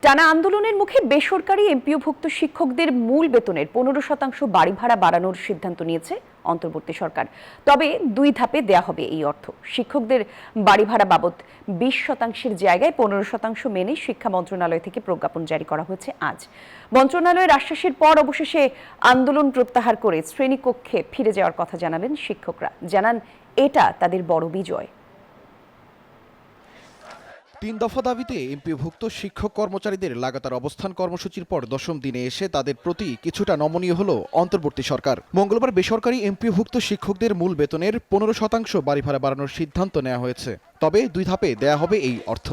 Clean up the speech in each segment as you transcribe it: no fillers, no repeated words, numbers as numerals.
টানা আন্দোলনের মুখে বেসরকারি এমপিওভুক্ত শিক্ষকদের মূল বেতনের 15% বাড়ি ভাড়া বাড়ানোর সিদ্ধান্ত নিয়েছে অন্তর্বর্তী সরকার। তবে 2 ধাপে দেয়া হবে এই অর্থ। শিক্ষকদের বাড়ি ভাড়া বাবদ 20% জায়গায় 15% মেনে শিক্ষা মন্ত্রণালয় থেকে প্রজ্ঞাপন জারি করা হয়েছে আজ। মন্ত্রণালয়ের আশ্বাসের পর অবশেষে আন্দোলন প্রত্যাহার করে শ্রেণীকক্ষে ফিরে যাওয়ার কথা জানালেন শিক্ষকরা। জানান এটা তাদের বড় বিজয়। 3 দফা দাবিতে এমপিওভুক্ত শিক্ষক কর্মচারীদের লাগাতার অবস্থান কর্মসূচির পর 10ম দিনে এসে তাদের প্রতি কিছুটা নমনীয় হলো অন্তর্বর্তী সরকার। মঙ্গলবার বেসরকারি এমপিওভুক্ত শিক্ষকদের মূল বেতনের 15% বাড়ি ভাড়া বাড়ানোর সিদ্ধান্ত নেওয়া হয়েছে। তবে 2 ধাপে দেয়া হবে এই অর্থ।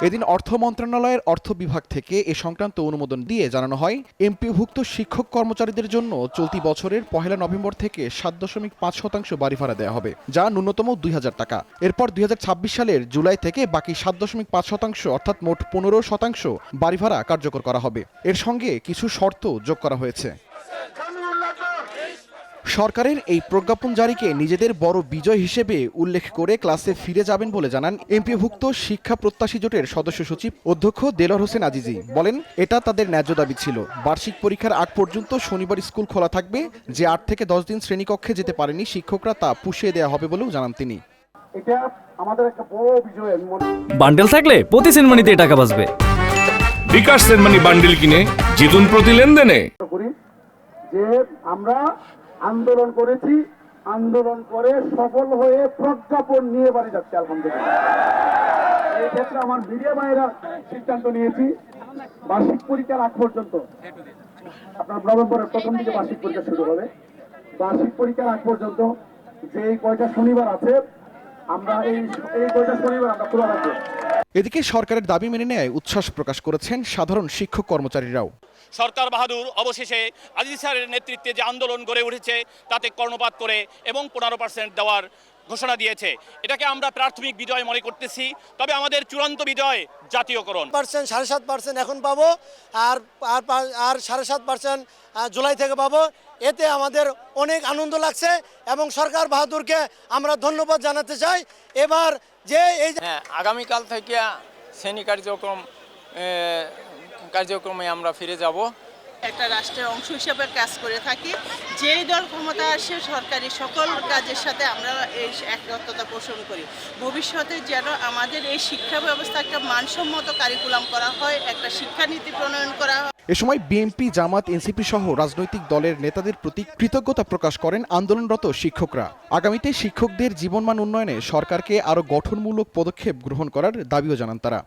এদিন অর্থ মন্ত্রণালয়ের অর্থ বিভাগ থেকে এ সংক্রান্ত অনুমোদন দিয়ে জানানো হয়, এমপিওভুক্ত শিক্ষক কর্মচারীদের জন্য চলতি বছরের 1 নভেম্বর থেকে 7.5% বাড়ি ভাড়া দেওয়া হবে, যা ন্যূনতম 2000 টাকা। এরপর 2026 সালের জুলাই থেকে বাকি 7.5% অর্থাৎ মোট 15% বাড়ি ভাড়া কার্যকর করা হবে। এর সঙ্গে কিছু শর্ত যোগ করা হয়েছে। সরকারের এই প্রজ্ঞাপন জারিকে নিজেদের বড় বিজয় হিসেবে উল্লেখ করে ক্লাসে ফিরে যাবেন বলে জানান এমপিওভুক্ত শিক্ষা প্রত্যাশী জোটের সদস্য সচিব অধ্যক্ষ দেলোয়ার হোসেন আজিজি। বলেন, এটা তাদের ন্যায্য দাবি ছিল। বার্ষিক পরীক্ষার আগ পর্যন্ত শনিবার স্কুল খোলা থাকবে। যে 8 থেকে 10 দিন শ্রেণীকক্ষে যেতে পারেনি শিক্ষকরা তা পুষিয়ে দেওয়া হবে বলেও জানান তিনি। এটা আমাদের একটা বড় বিজয়। বান্ডেল থাকলে প্রতি সেনমানিতে টাকা বাঁচবে। বিকাশ সেনমানি বান্ডেল কিনে জিতুন প্রতি লেনদেনে। যে আমরা আন্দোলন করেছি, আন্দোলন করে সফল হয়ে প্রজ্ঞাপন নিয়ে বাড়ি যাচ্ছে আলহামদুলিল্লাহ। এই ক্ষেত্রে আমার মিডিয়া ভাইয়েরা সিদ্ধান্ত নিয়েছি, বার্ষিক পরীক্ষার আগ পর্যন্ত, আপনার নভেম্বরের প্রথম দিকে বার্ষিক পরীক্ষা শুরু হবে। বার্ষিক পরীক্ষার আগ পর্যন্ত যে কয়টা শনিবার আছে, আমরা এই কয়টা শনিবার আমরা খোলা রাখবো। এদিকে সরকারের দাবি মেনে নেয় উচ্ছ্বাস প্রকাশ করেছেন সাধারণ শিক্ষক কর্মচারীরাও। সরকার বাহাদুর অবশেষে আজিজ স্যারের নেতৃত্বে যে আন্দোলন গড়ে উঠেছে তাতে কর্ণপাত করে এবং 15% দেওয়ার ঘোষণা দিয়েছে। এটাকে আমরা প্রাথমিক বিজয় মনে করতেছি। তবে আমাদের চূড়ান্ত বিজয় জাতীয়করণ। 7.5% এখন পাবো, আর 7.5% জুলাই থেকে পাবো। এতে আমাদের অনেক আনন্দ লাগছে এবং সরকার বাহাদুরকে আমরা ধন্যবাদ জানাতে চাই। এবার যে এই আগামীকাল থেকে শ্রেণী কার্যক্রমে আমরা ফিরে যাব। একটা রাষ্ট্রের অংশ হিসেবে কাজ করে থাকি। যেই দল ক্ষমতা আসে সরকারি সকল কাজের সাথে আমরা এই একত্রতা পোষণ করি। ভবিষ্যতে যেন আমাদের এই শিক্ষা ব্যবস্থা একটা মানসম্মত কারিকুলাম করা হয়, একটা শিক্ষানীতি প্রণয়ন করা হয়। এ সময় বিএনপি, জামাত, এনসিপি সহ রাজনৈতিক দলের নেতাদের প্রতি কৃতজ্ঞতা প্রকাশ করেন আন্দোলনরত শিক্ষকরা। আগামীতে শিক্ষকদের জীবনমান উন্নয়নে সরকারকে আরও গঠনমূলক পদক্ষেপ গ্রহণ করার দাবিও জানান তারা।